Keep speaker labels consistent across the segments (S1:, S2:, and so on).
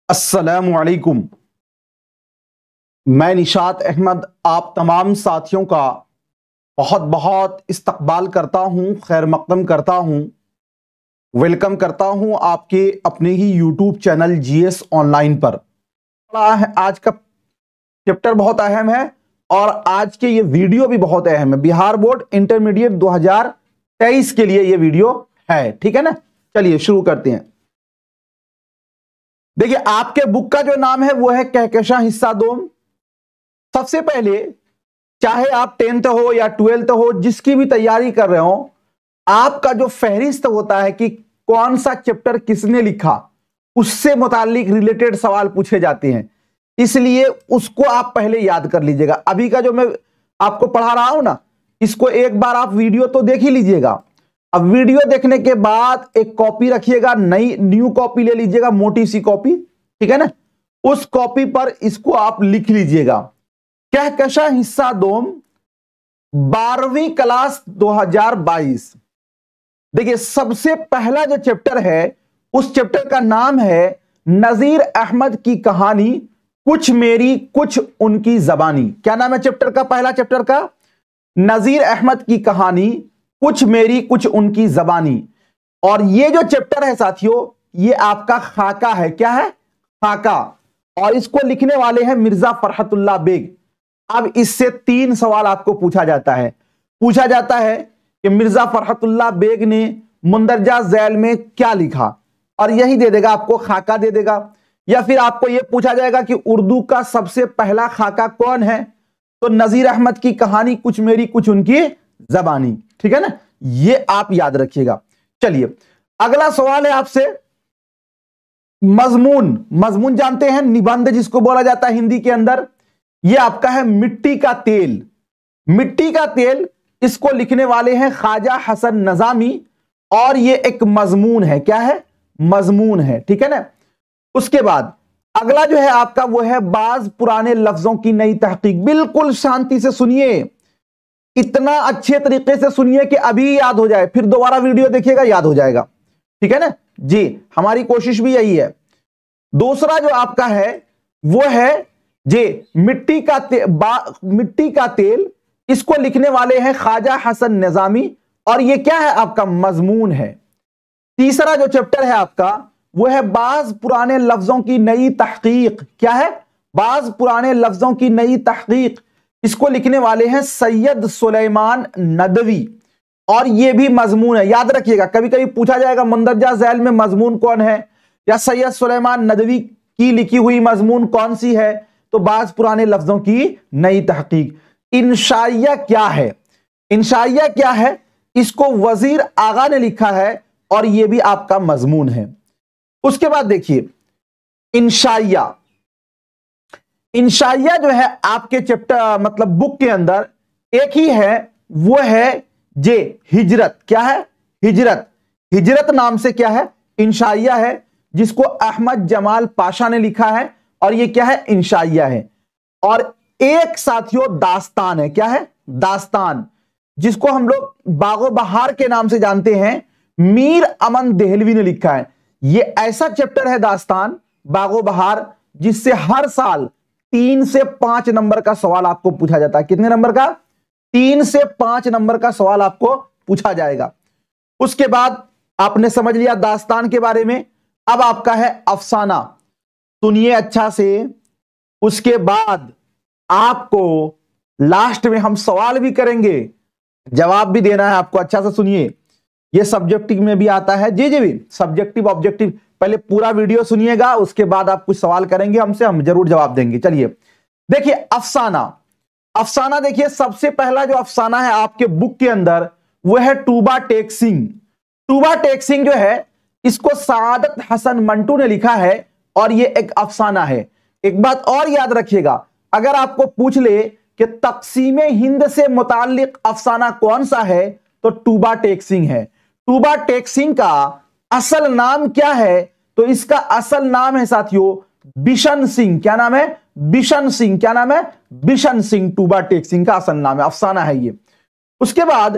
S1: السلام علیکم، میں نشاط احمد آپ تمام ساتھیوں کا بہت بہت استقبال کرتا ہوں، خیر مقدم کرتا ہوں، ویلکم کرتا ہوں آپ کے اپنے ہی YouTube channel G S online پر۔ آج کا چیپٹر بہت اہم ہے اور آج کے یہ ویڈیو بھی بہت اہم ہے۔ بہار بورڈ انٹرمیڈیٹ 2023 کے لیے یہ ویڈیو ہے، ٹھیک ہے نا؟ چلیے شروع کرتے ہیں۔ دیکھیے آپ کے بک کا جو نام ہے وہ ہے کہکشاں حصہ دوم۔ سب سے پہلے چاہے آپ 10th ہو یا 12th ہو، جس کی بھی تیاری کر رہے ہو، آپ کا جو فہرست ہوتا ہے کہ کون سا چیپٹر کس نے لکھا، اس سے متعلق ریلیٹڈ سوال پوچھے جاتے ہیں، اس لیے اس کو آپ پہلے یاد کر لیجئے گا۔ ابھی کا جو میں آپ کو پڑھا رہا ہوں نا، اس کو ایک بار آپ ویڈیو تو دیکھ ہی لیجئے گا۔ اب ویڈیو دیکھنے کے بعد ایک کاپی رکھیے گا، نیو کاپی لے لیجئے گا، موٹی سی کاپی، ٹھیک ہے نا؟ اس کاپی پر اس کو آپ لکھ لیجئے گا، کہکشاں حصہ دوم 12ویں کلاس 2022۔ دیکھیے سب سے پہلا جو چیپٹر ہے، اس چیپٹر کا نام ہے نذیر احمد کی کہانی، کچھ میری کچھ ان کی زبانی۔ کیا نام ہے چیپٹر کا؟ پہلا چیپٹر کا نذیر احمد کی کہانی، کچھ میری کچھ ان کی زبانی۔ اور یہ جو چیپٹر ہے ساتھیوں، یہ آپ کا خاکہ ہے۔ کیا ہے؟ خاکہ۔ اور اس کو لکھنے والے ہیں مرزا فرحت اللہ بیگ۔ اب اس سے 3 سوال آپ کو پوچھا جاتا ہے کہ مرزا فرحت اللہ بیگ نے مندرجہ ذیل میں کیا لکھا، اور یہی دے دے گا آپ کو، خاکہ دے دے گا۔ یا پھر آپ کو یہ پوچھا جائے گا کہ اردو کا سب سے پہلا خاکہ کون ہے، تو نذیر احمد کی کہانی، کچھ میری کچھ ان کی زبانی، ٹھیک ہے نا؟ یہ آپ یاد رکھیے گا۔ چلیے اگلا سوال ہے آپ سے، مضمون جانتے ہیں، نبندھ جس کو بولا جاتا ہے ہندی کے اندر، یہ آپ کا ہے مٹی کا تیل۔ مٹی کا تیل، اس کو لکھنے والے ہیں خواجہ حسن نظامی، اور یہ ایک مضمون ہے۔ کیا ہے؟ مضمون ہے، ٹھیک ہے نا؟ اس کے بعد اگلا جو ہے آپ کا وہ ہے بعض پرانے لفظوں کی نئی تحقیق۔ بالکل شانتی سے سنیے، اتنا اچھے طریقے سے سنیے کہ ابھی یاد ہو جائے، پھر دوبارہ ویڈیو دیکھیے گا، یاد ہو جائے گا، ٹھیک ہے نا؟ جی ہماری کوشش بھی یہی ہے۔ دوسرا جو آپ کا ہے وہ ہے جی مٹی کا تیل، اس کو لکھنے والے ہیں خواجہ حسن نظامی، اور یہ کیا ہے؟ آپ کا مضمون ہے۔ تیسرا جو چیپٹر ہے آپ کا وہ ہے بعض پرانے لفظوں کی نئی تحقیق۔ کیا ہے؟ بعض پرانے لفظوں کی نئی تحقیق، اس کو لکھنے والے ہیں سید سلیمان ندوی، اور یہ بھی مضمون ہے۔ یاد رکھیے گا، کبھی کبھی پوچھا جائے گا مندرجہ ذیل میں مضمون کون ہے، یا سید سلیمان ندوی کی لکھی ہوئی مضمون کون سی ہے، تو بعض پرانے لفظوں کی نئی تحقیق۔ انشائیہ کیا ہے؟ انشائیہ کیا ہے؟ اس کو وزیر آغا نے لکھا ہے، اور یہ بھی آپ کا مضمون ہے۔ اس کے بعد دیکھیے انشائیہ جو ہے آپ کے چیپٹر مطلب بک کے اندر ایک ہی ہے، وہ ہے جے ہجرت۔ کیا ہے؟ ہجرت نام سے کیا ہے؟ انشائیہ ہے، جس کو احمد جمال پاشا نے لکھا ہے، اور یہ کیا ہے؟ انشائیہ ہے۔ اور ایک ساتھیوں داستان ہے۔ کیا ہے؟ داستان، جس کو ہم لوگ باغ و بہار کے نام سے جانتے ہیں، میر امن دہلوی نے لکھا ہے۔ یہ ایسا چیپٹر ہے داستان، باغ و بہار، جس سے ہر سال 3 سے 5 نمبر کا سوال آپ کو پوچھا جاتا ہے۔ کتنے نمبر کا؟ 3 سے 5 نمبر کا سوال آپ کو پوچھا جائے گا۔ اس کے بعد آپ نے سمجھ لیا داستان کے بارے میں۔ اب آپ کا ہے افسانہ، سنیے اچھا سے۔ اس کے بعد آپ کو لاسٹ میں ہم سوال بھی کریں گے، جواب بھی دینا ہے آپ کو، اچھا سے سنیے۔ یہ سبجیکٹو میں بھی آتا ہے، جی بھی سبجیکٹو آبجیکٹو۔ پہلے پورا ویڈیو سنیے گا، اس کے بعد آپ کچھ سوال کریں گے ہم سے، ہم ضرور جواب دیں گے۔ چلیے دیکھیے افسانہ دیکھیے سب سے پہلا جو افسانہ ہے آپ کے بک کے اندر وہ ہے ٹوبا ٹیک سنگھ جو ہے، اس کو سعادت حسن منٹو نے لکھا ہے، اور یہ ایک افسانہ ہے۔ ایک بات اور یاد رکھیے گا، اگر آپ کو پوچھ لے کہ تقسیم ہند سے متعلق افسانہ کون سا ہے، تو ٹوبا ٹیک سنگھ ہے۔ ٹوبا ٹیک سنگھ کا اصل نام کیا ہے؟ تو اس کا اصل نام ہے ساتھیوں بشن سنگھ۔ کیا نام ہے؟ بشن سنگھ۔ کیا نام ہے؟ بشن سنگھ۔ ٹوبا ٹیک سنگھ کا اصل نام ہے، افسانہ ہے یہ۔ اس کے بعد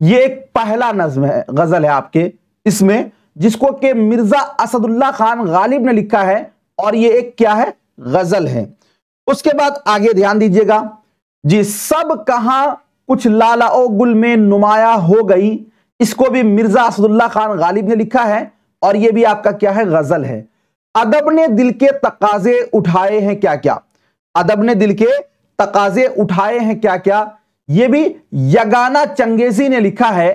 S1: یہ ایک پہلا نظم ہے، غزل ہے آپ کے اس میں، جس کو کہ مرزا اسد اللہ خان غالب نے لکھا ہے، اور یہ ایک کیا ہے؟ غزل ہے۔ اس کے بعد آگے دھیان دیجئے گا جی، سب کہاں کچھ لالا او گل میں نمایاں ہو گئی، اس کو بھی مرزا اسد اللہ خان غالب نے لکھا ہے، اور یہ بھی آپ کا کیا ہے؟ غزل ہے۔ ادب نے دل کے تقاضے اٹھائے ہیں کیا کیا، ادب نے دل کے تقاضے اٹھائے ہیں کیا کیا، یہ بھی یگانہ چنگیزی نے لکھا ہے،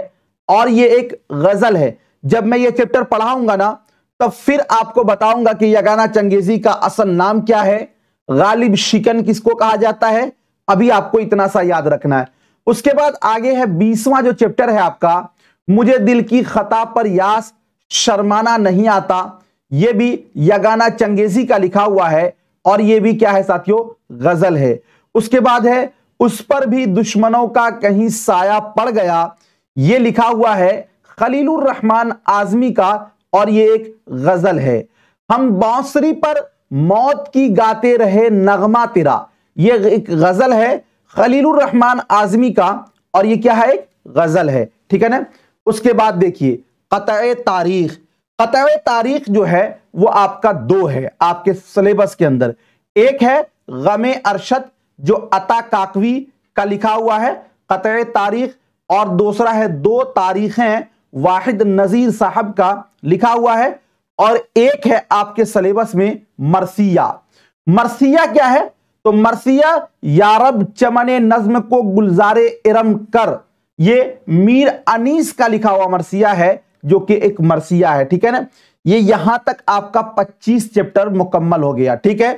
S1: اور یہ ایک غزل ہے۔ جب میں یہ چیپٹر پڑھاؤں گا نا، تب پھر آپ کو بتاؤں گا کہ یگانہ چنگیزی کا اصل نام کیا ہے، غالب شکن کس کو کہا جاتا ہے، ابھی آپ کو اتنا سا یاد رکھنا ہے۔ اس کے بعد آگے ہے 20واں جو چیپٹر ہے آپ کا، مجھے دل کی خطا پر یاس شرمانا نہیں آتا، یہ بھی یگانہ چنگیزی کا لکھا ہوا ہے، اور یہ بھی کیا ہے ساتھیو؟ غزل ہے۔ اس کے بعد ہے اس پر بھی دشمنوں کا کہیں سایہ پڑ گیا، یہ لکھا ہوا ہے خلیل الرحمن اعظمی کا، اور یہ ایک غزل ہے۔ ہم بانسری پر موت کی گاتے رہے نغمہ تیرا، یہ ایک غزل ہے خلیل الرحمن اعظمی کا، اور یہ کیا ہے؟ ایک غزل ہے، ٹھیک ہے نا۔ اس کے بعد دیکھیے قطع تاریخ، قطع تاریخ جو ہے وہ آپ کا دو ہے آپ کے سلیبس کے اندر، ایک ہے غم ارشد جو عطا کاکوی کا لکھا ہوا ہے قطع تاریخ، اور دوسرا ہے دو تاریخیں واحد نذیر صاحب کا لکھا ہوا ہے، اور ایک ہے آپ کے سلیبس میں مرثیہ۔ مرثیہ کیا ہے؟ تو مرثیہ یارب چمن نظم کو گلزار ارم کر، یہ میر انیس کا لکھا ہوا مرثیہ ہے، جو کہ ایک مرثیہ ہے، ٹھیک ہے نا۔ یہ یہاں تک آپ کا 25 چیپٹر مکمل ہو گیا، ٹھیک ہے۔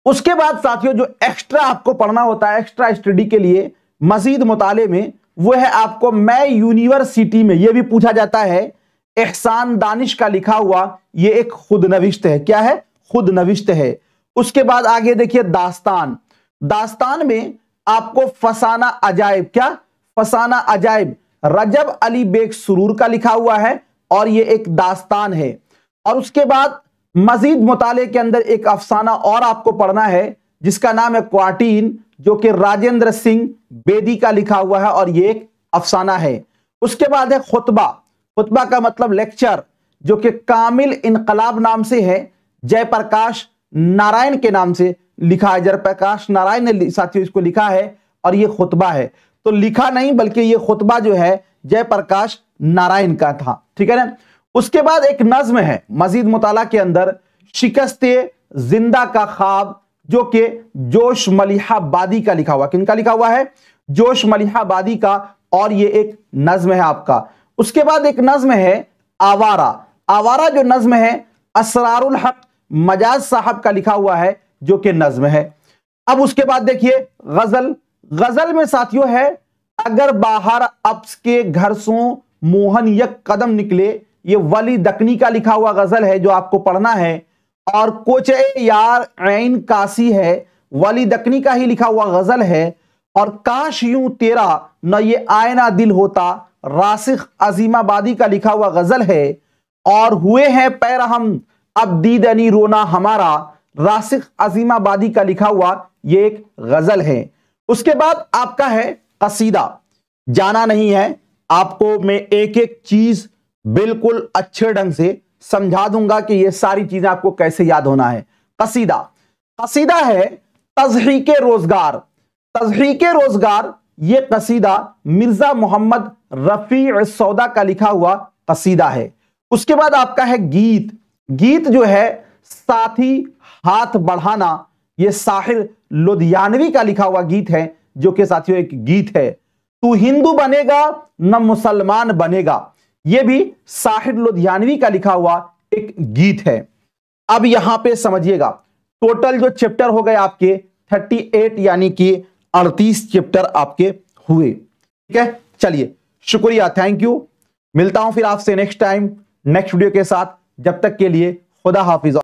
S1: اس کے بعد ساتھیوں جو ایکسٹرا آپ کو پڑھنا ہوتا ہے ایکسٹرا اسٹڈی کے لیے مزید مطالعے میں، وہ ہے آپ کو میں یونیورسٹی میں، یہ بھی پوچھا جاتا ہے، احسان دانش کا لکھا ہوا، یہ ایک خود نوشت ہے، کیا ہے؟ خود نوشت ہے۔ اس کے بعد آگے دیکھیے داستان، داستان میں آپ کو فسانہ عجائب، کیا؟ فسانہ عجائب رجب علی بیگ سرور کا لکھا ہوا ہے، اور یہ ایک داستان ہے۔ اور اس کے بعد مزید مطالعے کے اندر ایک افسانہ اور آپ کو پڑھنا ہے، جس کا نام ہے کوارٹین، جو کہ راجندر سنگھ بیدی کا لکھا ہوا ہے، اور یہ ایک افسانہ ہے۔ اس کے بعد ہے خطبہ، خطبہ کا مطلب لیکچر، جو کہ کامل انقلاب نام سے ہے، جے پرکاش نارائن کے نام سے لکھا ہے، جے پرکاش نارائن نے ساتھیوں اس کو لکھا ہے، اور یہ خطبہ ہے۔ تو لکھا نہیں بلکہ یہ خطبہ جو ہے جے پرکاش نارائن کا تھا، ٹھیک ہے نا۔ اس کے بعد ایک نظم ہے مزید مطالعہ کے اندر، شکست زندہ کا خواب، جو کہ جوش ملیحہ بادی کا لکھا ہوا، کن کا لکھا ہوا ہے؟ جوش ملیحہ بادی کا، اور یہ ایک نظم ہے آپ کا۔ اس کے بعد ایک نظم ہے آوارہ، آوارہ جو نظم ہے اسرار الحق مجاز صاحب کا لکھا ہوا ہے، جو کہ نظم ہے۔ اب اس کے بعد دیکھیے غزل، غزل میں ساتھیوں ہے اگر باہر اپس کے گھر سوں موہن یک قدم نکلے، یہ ولی دکنی کا لکھا ہوا غزل ہے جو آپ کو پڑھنا ہے، اور کوچے یار عین کاسی ہے، ولی دکنی کا ہی لکھا ہوا غزل ہے، اور کاش یوں تیرا نہ یہ آئینہ دل ہوتا، راسخ عظیم آبادی کا لکھا ہوا غزل ہے، اور ہوئے ہیں پیرہم اب دیدنی رونا ہمارا، راسخ عظیم آبادی کا لکھا ہوا یہ ایک غزل ہے۔ اس کے بعد آپ کا ہے قصیدہ، جانا نہیں ہے آپ کو میں ایک ایک چیز بالکل اچھے ڈھنگ سے سمجھا دوں گا کہ یہ ساری چیزیں آپ کو کیسے یاد ہونا ہے۔ قصیدہ، قصیدہ ہے تضحیک روزگار، تضحیک روزگار، یہ قصیدہ مرزا محمد رفیع سودا کا لکھا ہوا قصیدہ ہے۔ اس کے بعد آپ کا ہے گیت، گیت جو ہے ساتھی ہاتھ بڑھانا، یہ ساحر لدھیانوی کا لکھا ہوا گیت ہے، جو کہ ساتھیوں ایک گیت ہے۔ تو ہندو بنے گا نہ مسلمان بنے گا، یہ بھی ساحر لدھیانوی کا لکھا ہوا ایک گیت ہے۔ اب یہاں پہ سمجھیے گا ٹوٹل جو چیپٹر ہو گئے آپ کے 38، یعنی کہ 38 چیپٹر آپ کے ہوئے، ٹھیک ہے۔ چلیے شکریہ، تھینک یو، ملتا ہوں پھر آپ سے نیکسٹ ٹائم نیکسٹ ویڈیو کے ساتھ، جب تک کے لیے خدا حافظ۔